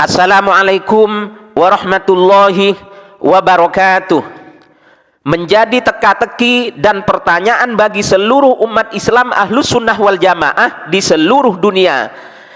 Assalamualaikum warahmatullahi wabarakatuh. Menjadi teka-teki dan pertanyaan bagi seluruh umat Islam Ahlus Sunnah wal Jamaah di seluruh dunia,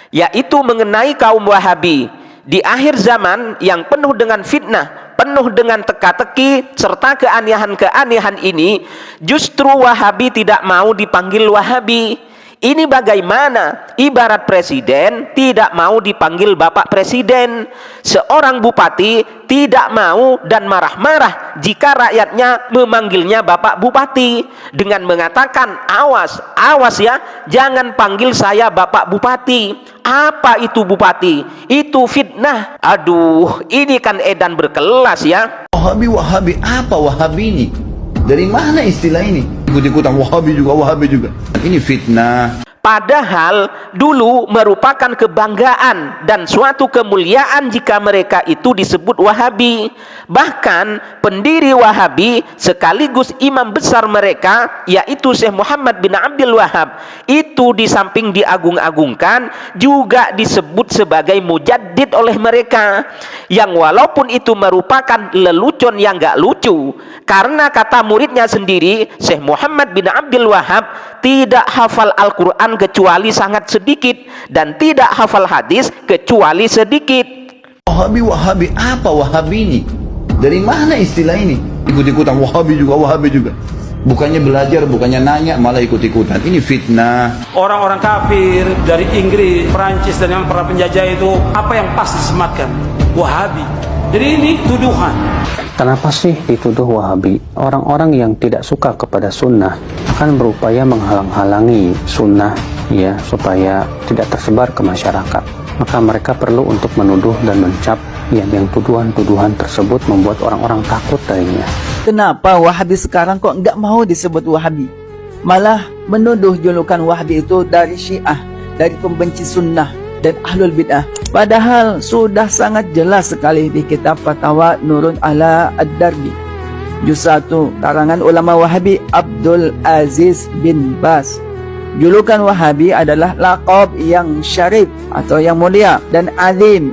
yaitu mengenai kaum Wahabi di akhir zaman yang penuh dengan fitnah, penuh dengan teka-teki serta keanehan-keanehan ini. Justru Wahabi tidak mau dipanggil Wahabi. Ini bagaimana? Ibarat presiden tidak mau dipanggil Bapak Presiden. Seorang bupati tidak mau dan marah-marah jika rakyatnya memanggilnya Bapak Bupati, dengan mengatakan, awas, awas ya, jangan panggil saya Bapak Bupati. Apa itu bupati? Itu fitnah. Aduh, ini kan edan berkelas ya. Wahabi, Wahabi, apa Wahabi ini? Dari mana istilah ini? Ikut-ikutan Wahabi juga. Ini fitnah. Padahal dulu merupakan kebanggaan dan suatu kemuliaan jika mereka itu disebut Wahabi. Bahkan pendiri Wahabi sekaligus imam besar mereka, yaitu Syekh Muhammad bin Abdul Wahab, itu di samping diagung-agungkan juga disebut sebagai mujaddid oleh mereka, yang walaupun itu merupakan lelucon yang gak lucu, karena kata muridnya sendiri, Syekh Muhammad bin Abdul Wahab tidak hafal Al-Quran kecuali sangat sedikit, dan tidak hafal hadis kecuali sedikit. Wahabi, Wahabi, apa Wahabi ini? Dari mana istilah ini? Ikut-ikutan Wahabi juga. Bukannya belajar, bukannya nanya, malah ikut-ikutan. Ini fitnah. Orang-orang kafir dari Inggris, Perancis, dan yang para penjajah itu, apa yang pasti disematkan? Wahabi. Jadi ini tuduhan. Kenapa sih dituduh Wahabi? Orang-orang yang tidak suka kepada sunnah akan berupaya menghalang-halangi sunnah, ya, supaya tidak tersebar ke masyarakat. Maka mereka perlu untuk menuduh dan mencap yang tuduhan-tuduhan tersebut membuat orang-orang takut darinya. Kenapa Wahabi sekarang kok nggak mau disebut Wahabi? Malah menuduh julukan Wahabi itu dari Syiah, dari pembenci sunnah dan ahlul bid'ah. Padahal sudah sangat jelas sekali di kitab Fatawa Nurun ala Ad-Darbi, juz 1, karangan ulama Wahabi Abdul Aziz bin Baz. Julukan Wahabi adalah laqab yang syarif atau yang mulia, dan azim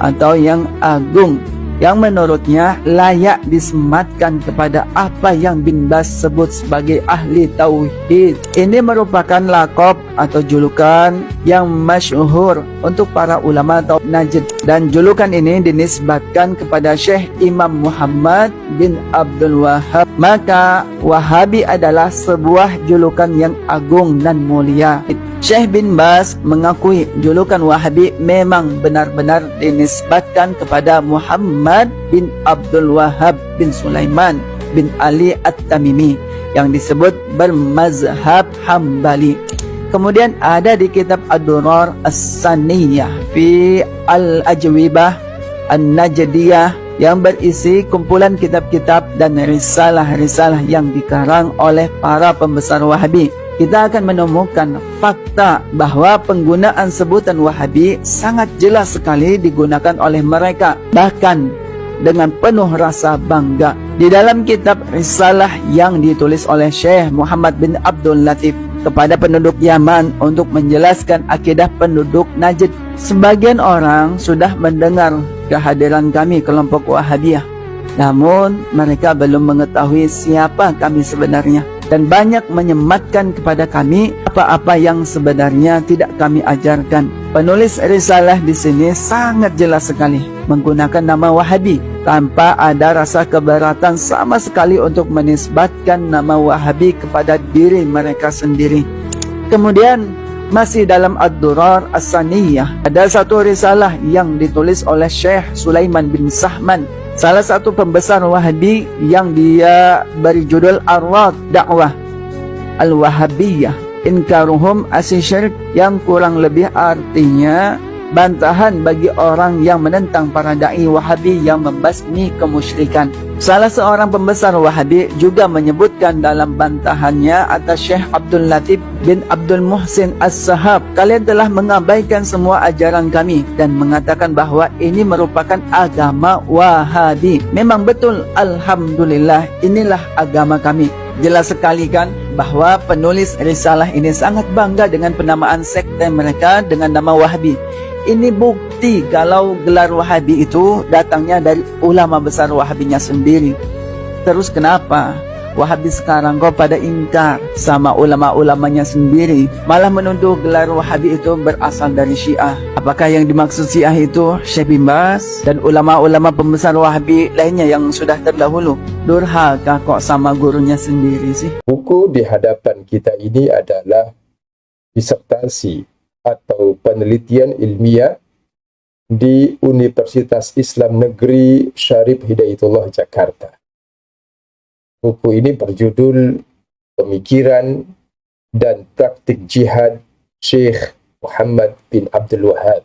atau yang agung, yang menurutnya layak disematkan kepada apa yang bin Baz sebut sebagai ahli tauhid. Ini merupakan laqab atau julukan yang masyhur untuk para ulama tauhid Najd, dan julukan ini dinisbatkan kepada Syekh Imam Muhammad bin Abdul Wahab. Maka Wahabi adalah sebuah julukan yang agung dan mulia. Syekh bin Baz mengakui julukan Wahabi memang benar-benar dinisbatkan kepada Muhammad bin Abdul Wahab bin Sulaiman bin Ali At-Tamimi yang disebut bermazhab Hambali. Kemudian ada di kitab Ad-Durar As-Saniyah fi Al-Ajwibah An-Najdiyah yang berisi kumpulan kitab-kitab dan risalah-risalah yang dikarang oleh para pembesar Wahabi. Kita akan menemukan fakta bahwa penggunaan sebutan Wahabi sangat jelas sekali digunakan oleh mereka, bahkan dengan penuh rasa bangga. Di dalam kitab risalah yang ditulis oleh Syekh Muhammad bin Abdul Latif kepada penduduk Yaman untuk menjelaskan akidah penduduk Najd, sebagian orang sudah mendengar kehadiran kami kelompok Wahabiyah, namun mereka belum mengetahui siapa kami sebenarnya, dan banyak menyematkan kepada kami apa-apa yang sebenarnya tidak kami ajarkan. Penulis risalah di sini sangat jelas sekali menggunakan nama Wahabi tanpa ada rasa keberatan sama sekali untuk menisbatkan nama Wahabi kepada diri mereka sendiri. Kemudian masih dalam Ad-Durar As-Saniyah ada satu risalah yang ditulis oleh Syekh Sulaiman bin Sahman, salah satu pembesar Wahabi, yang dia beri judul Arwad Dakwah Al-Wahabiyah Inkaruhum Asy-Syirk, yang kurang lebih artinya bantahan bagi orang yang menentang para da'i Wahabi yang membasmi kemusyrikan. Salah seorang pembesar Wahabi juga menyebutkan dalam bantahannya atas Syekh Abdul Latif bin Abdul Muhsin As-Sahab, kalian telah mengabaikan semua ajaran kami dan mengatakan bahwa ini merupakan agama Wahabi. Memang betul, alhamdulillah, inilah agama kami. Jelas sekali kan bahwa penulis risalah ini sangat bangga dengan penamaan sekte mereka dengan nama Wahabi. Ini bukti kalau gelar Wahabi itu datangnya dari ulama besar Wahabinya sendiri. Terus kenapa Wahabi sekarang kok pada ingkar sama ulama-ulamanya sendiri, malah menuduh gelar Wahabi itu berasal dari Syiah? Apakah yang dimaksud Syiah itu Syekh bin Baz dan ulama-ulama pembesar Wahabi lainnya yang sudah terdahulu? Durhaka kok sama gurunya sendiri sih? Buku di hadapan kita ini adalah disertasi atau penelitian ilmiah di Universitas Islam Negeri Syarif Hidayatullah Jakarta. Buku ini berjudul Pemikiran dan Praktik Jihad Syekh Muhammad bin Abdul Wahab.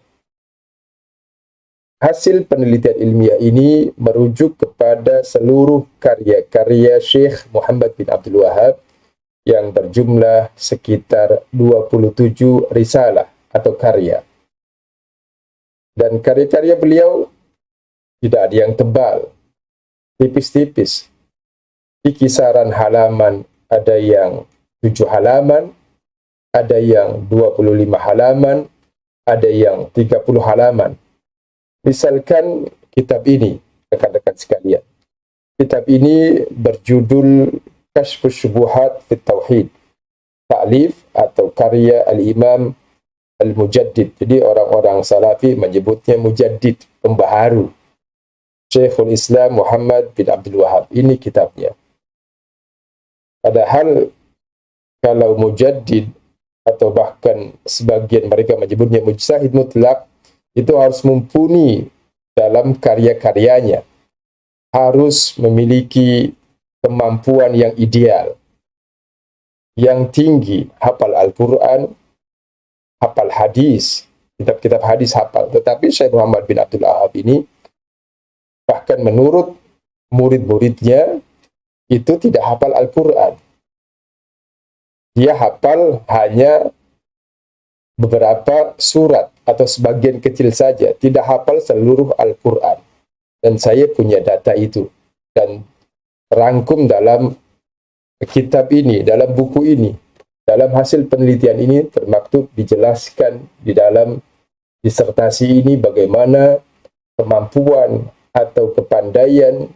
Hasil penelitian ilmiah ini merujuk kepada seluruh karya-karya Syekh Muhammad bin Abdul Wahab yang berjumlah sekitar 27 risalah atau karya. Dan karya-karya beliau tidak ada yang tebal, tipis-tipis. Di kisaran halaman ada yang 7 halaman, ada yang 25 halaman, ada yang 30 halaman. Misalkan kitab ini, rekan-rekan sekalian. Kitab ini berjudul Kashfus Syubuhat fit Tauhid. Ta'lif atau karya Al-Imam Al-Mujaddid. Jadi orang-orang Salafi menyebutnya Mujaddid, pembaharu. Syekhul Islam Muhammad bin Abdul Wahab. Ini kitabnya. Padahal kalau mujaddid atau bahkan sebagian mereka menyebutnya mujtahid mutlak, itu harus mumpuni dalam karya-karyanya. Harus memiliki kemampuan yang ideal, yang tinggi, hafal Al-Quran, hafal hadis, kitab-kitab hadis hafal. Tetapi Syekh Muhammad bin Abdul Wahab ini, bahkan menurut murid-muridnya, itu tidak hafal Al-Quran. Dia hafal hanya beberapa surat atau sebagian kecil saja, tidak hafal seluruh Al-Quran. Dan saya punya data itu. Dan rangkum dalam kitab ini, dalam buku ini, dalam hasil penelitian ini termaktub dijelaskan di dalam disertasi ini bagaimana kemampuan atau kepandaian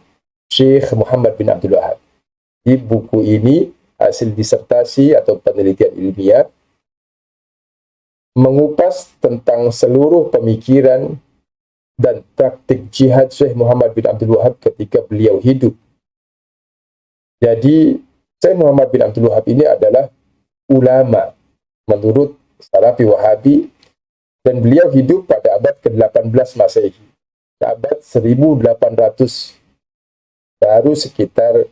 Syekh Muhammad bin Abdul Wahab. Di buku ini, hasil disertasi atau penelitian ilmiah mengupas tentang seluruh pemikiran dan praktik jihad Syekh Muhammad bin Abdul Wahab ketika beliau hidup. Jadi, Syekh Muhammad bin Abdul Wahab ini adalah ulama menurut Salafi Wahabi, dan beliau hidup pada abad ke-18 Masehi. Abad 1800, baru sekitar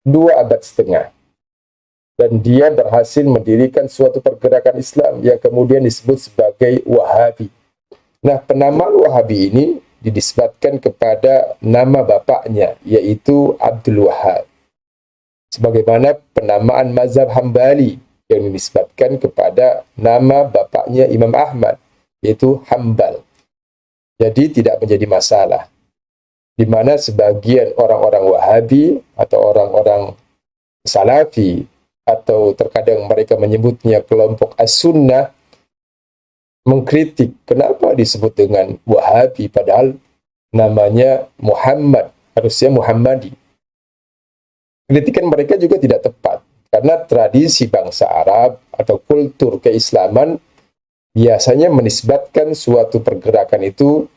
2 abad setengah. Dan dia berhasil mendirikan suatu pergerakan Islam yang kemudian disebut sebagai Wahabi. Nah, penamaan Wahabi ini dinisbatkan kepada nama bapaknya, yaitu Abdul Wahab. Sebagaimana penamaan mazhab Hambali yang dinisbatkan kepada nama bapaknya Imam Ahmad, yaitu Hambal. Jadi tidak menjadi masalah. Di mana sebagian orang-orang Wahabi atau orang-orang Salafi, atau terkadang mereka menyebutnya kelompok As-Sunnah, mengkritik kenapa disebut dengan Wahabi padahal namanya Muhammad, harusnya Muhammadi. Kritikan mereka juga tidak tepat, karena tradisi bangsa Arab atau kultur keislaman biasanya menisbatkan suatu pergerakan itu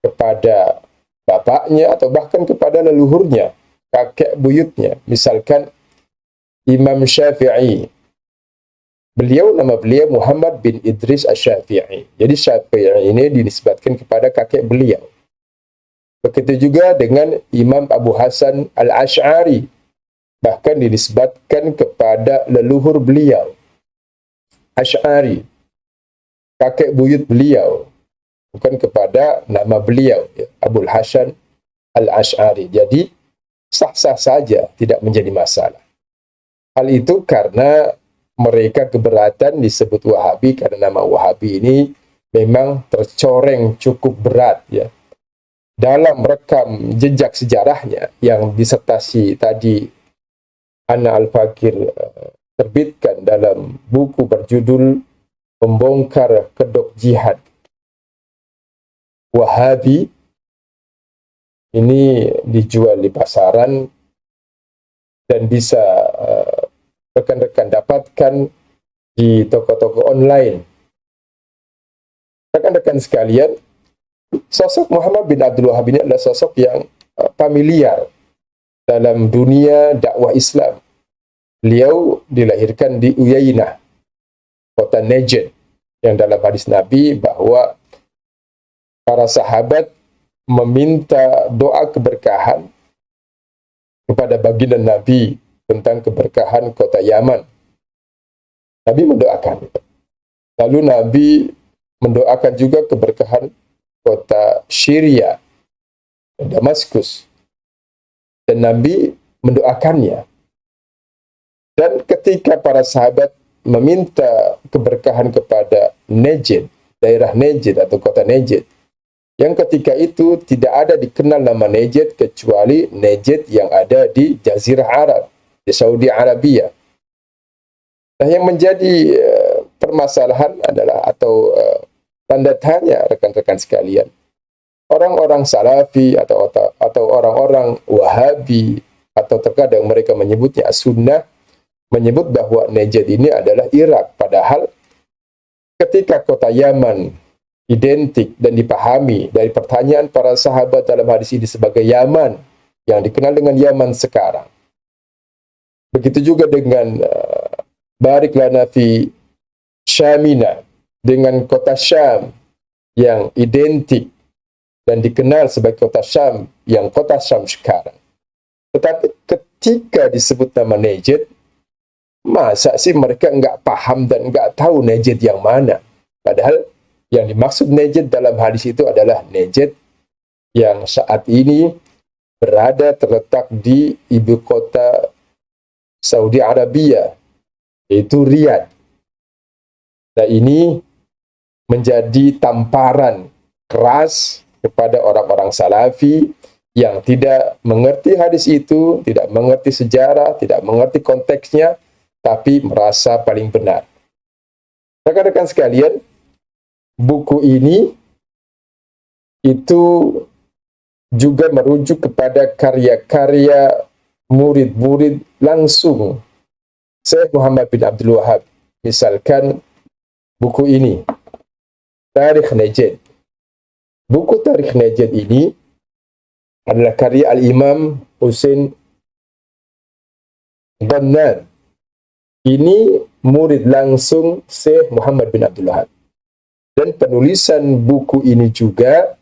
kepada bapaknya atau bahkan kepada leluhurnya, kakek buyutnya. Misalkan Imam Syafi'i, nama beliau Muhammad bin Idris Asy-Syafi'i. Jadi Syafi'i ini dinisbatkan kepada kakek beliau. Begitu juga dengan Imam Abu Hasan Al-Asy'ari, bahkan dinisbatkan kepada leluhur beliau, Asy'ari, kakek buyut beliau, bukan kepada nama beliau, ya, Abul Hasan Al-Asy'ari. Jadi sah-sah saja, tidak menjadi masalah. Hal itu karena mereka keberatan disebut Wahabi, karena nama Wahabi ini memang tercoreng cukup berat, ya, dalam rekam jejak sejarahnya yang disertasi tadi Ana Al-Fakir terbitkan dalam buku berjudul membongkar kedok jihad Wahabi ini dijual di pasaran dan bisa rekan-rekan dapatkan di toko-toko online. Rekan-rekan sekalian, sosok Muhammad bin Abdul Wahab ini adalah sosok yang familiar dalam dunia dakwah Islam. Beliau dilahirkan di Uyainah, kota Najd, yang dalam hadis Nabi bahwa para sahabat meminta doa keberkahan kepada baginda Nabi tentang keberkahan kota Yaman. Nabi mendoakan. Lalu Nabi mendoakan juga keberkahan kota Syria, Damaskus. Dan Nabi mendoakannya. Dan ketika para sahabat meminta keberkahan kepada Najd, daerah Najd atau kota Najd, yang ketika itu tidak ada dikenal nama Najd kecuali Najd yang ada di Jazirah Arab, di Saudi Arabia. Nah, yang menjadi permasalahan adalah atau tanda tanya rekan-rekan sekalian, orang-orang Salafi atau orang-orang Wahabi atau terkadang mereka menyebutnya As-Sunnah, menyebut bahwa Najd ini adalah Irak, padahal ketika kota Yaman identik dan dipahami dari pertanyaan para sahabat dalam hadis ini sebagai Yaman, yang dikenal dengan Yaman sekarang. Begitu juga dengan Barik lana fi Syamina, dengan kota Syam yang identik dan dikenal sebagai kota Syam, yang kota Syam sekarang. Tetapi ketika disebut nama Najd, masa sih mereka nggak paham dan nggak tahu Najd yang mana? Padahal yang dimaksud Najd dalam hadis itu adalah Najd yang saat ini berada terletak di ibu kota Saudi Arabia, yaitu Riyadh. Nah, ini menjadi tamparan keras kepada orang-orang Salafi yang tidak mengerti hadis itu, tidak mengerti sejarah, tidak mengerti konteksnya, tapi merasa paling benar. Rekan-rekan sekalian, buku ini itu juga merujuk kepada karya-karya murid-murid langsung Syekh Muhammad bin Abdul Wahab. Misalkan buku ini, Tarikh Najd. Buku Tarikh Najd ini adalah karya Al-Imam Husain Bannan. Ini murid langsung Syekh Muhammad bin Abdul Wahab. Dan penulisan buku ini juga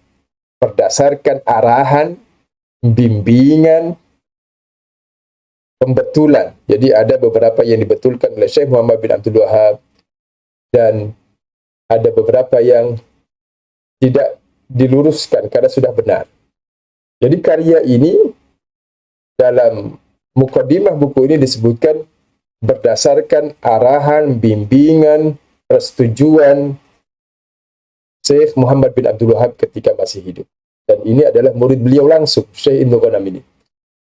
berdasarkan arahan, bimbingan, pembetulan. Jadi ada beberapa yang dibetulkan oleh Syekh Muhammad bin Abdul Wahab dan ada beberapa yang tidak diluruskan karena sudah benar. Jadi karya ini dalam mukadimah buku ini disebutkan berdasarkan arahan, bimbingan, persetujuan Syekh Muhammad bin Abdul Wahab ketika masih hidup. Dan ini adalah murid beliau langsung, Syekh Ibnu Ghanam ini.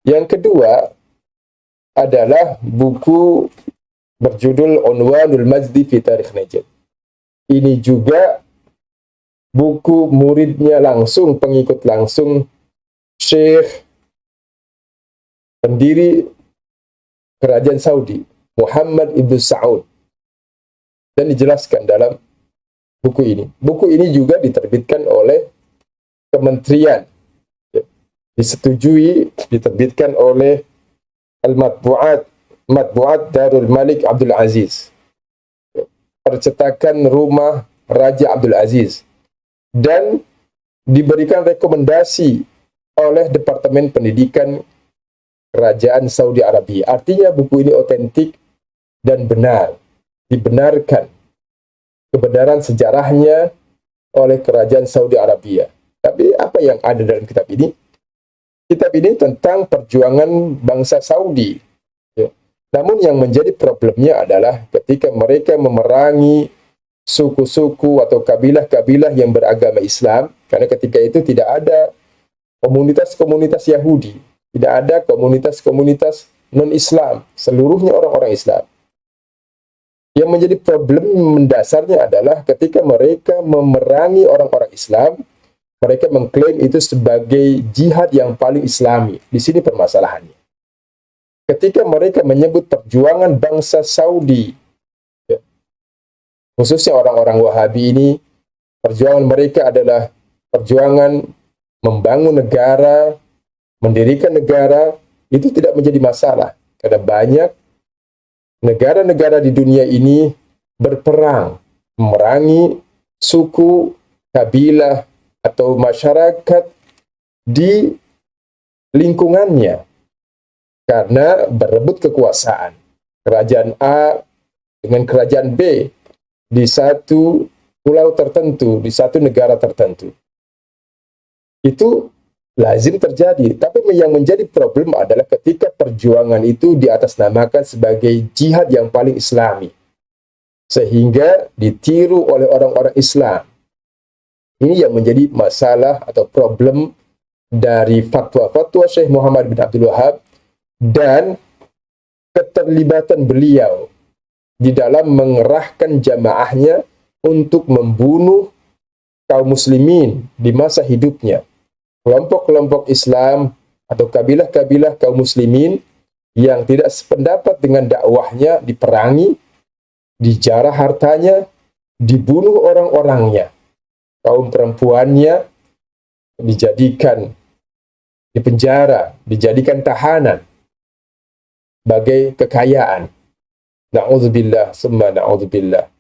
Yang kedua adalah buku berjudul Unwanul Majdi fi Tarikh Najd. Ini juga buku muridnya langsung, pengikut langsung Syekh pendiri kerajaan Saudi, Muhammad Ibn Saud. Dan dijelaskan dalam buku ini. Buku ini juga diterbitkan oleh kementerian. Disetujui, diterbitkan oleh Matbu'at Darul Malik Abdul Aziz. Percetakan Rumah Raja Abdul Aziz. Dan diberikan rekomendasi oleh Departemen Pendidikan Kerajaan Saudi Arabia. Artinya buku ini otentik dan benar. Dibenarkan kebenaran sejarahnya oleh Kerajaan Saudi Arabia. Tapi apa yang ada dalam kitab ini? Kitab ini tentang perjuangan bangsa Saudi. Ya. Namun yang menjadi problemnya adalah ketika mereka memerangi suku-suku atau kabilah-kabilah yang beragama Islam, karena ketika itu tidak ada komunitas-komunitas Yahudi, tidak ada komunitas-komunitas non-Islam, seluruhnya orang-orang Islam. Yang menjadi problem mendasarnya adalah ketika mereka memerangi orang-orang Islam, mereka mengklaim itu sebagai jihad yang paling islami. Di sini permasalahannya. Ketika mereka menyebut perjuangan bangsa Saudi, ya, khususnya orang-orang Wahabi ini, perjuangan mereka adalah perjuangan membangun negara, mendirikan negara, itu tidak menjadi masalah. Karena banyak negara-negara di dunia ini berperang, memerangi suku, kabilah, atau masyarakat di lingkungannya karena berebut kekuasaan. Kerajaan A dengan kerajaan B di satu pulau tertentu, di satu negara tertentu. Itu lazim terjadi. Tapi yang menjadi problem adalah ketika perjuangan itu diatasnamakan sebagai jihad yang paling islami. Sehingga ditiru oleh orang-orang Islam. Ini yang menjadi masalah atau problem dari fatwa-fatwa Syekh Muhammad bin Abdul Wahab dan keterlibatan beliau di dalam mengerahkan jamaahnya untuk membunuh kaum muslimin di masa hidupnya. Kelompok-kelompok Islam atau kabilah-kabilah kaum muslimin yang tidak sependapat dengan dakwahnya diperangi, dijarah hartanya, dibunuh orang-orangnya. Kaum perempuannya dijadikan di penjara, dijadikan tahanan sebagai kekayaan. Na'udzubillah, summa na'udzubillah.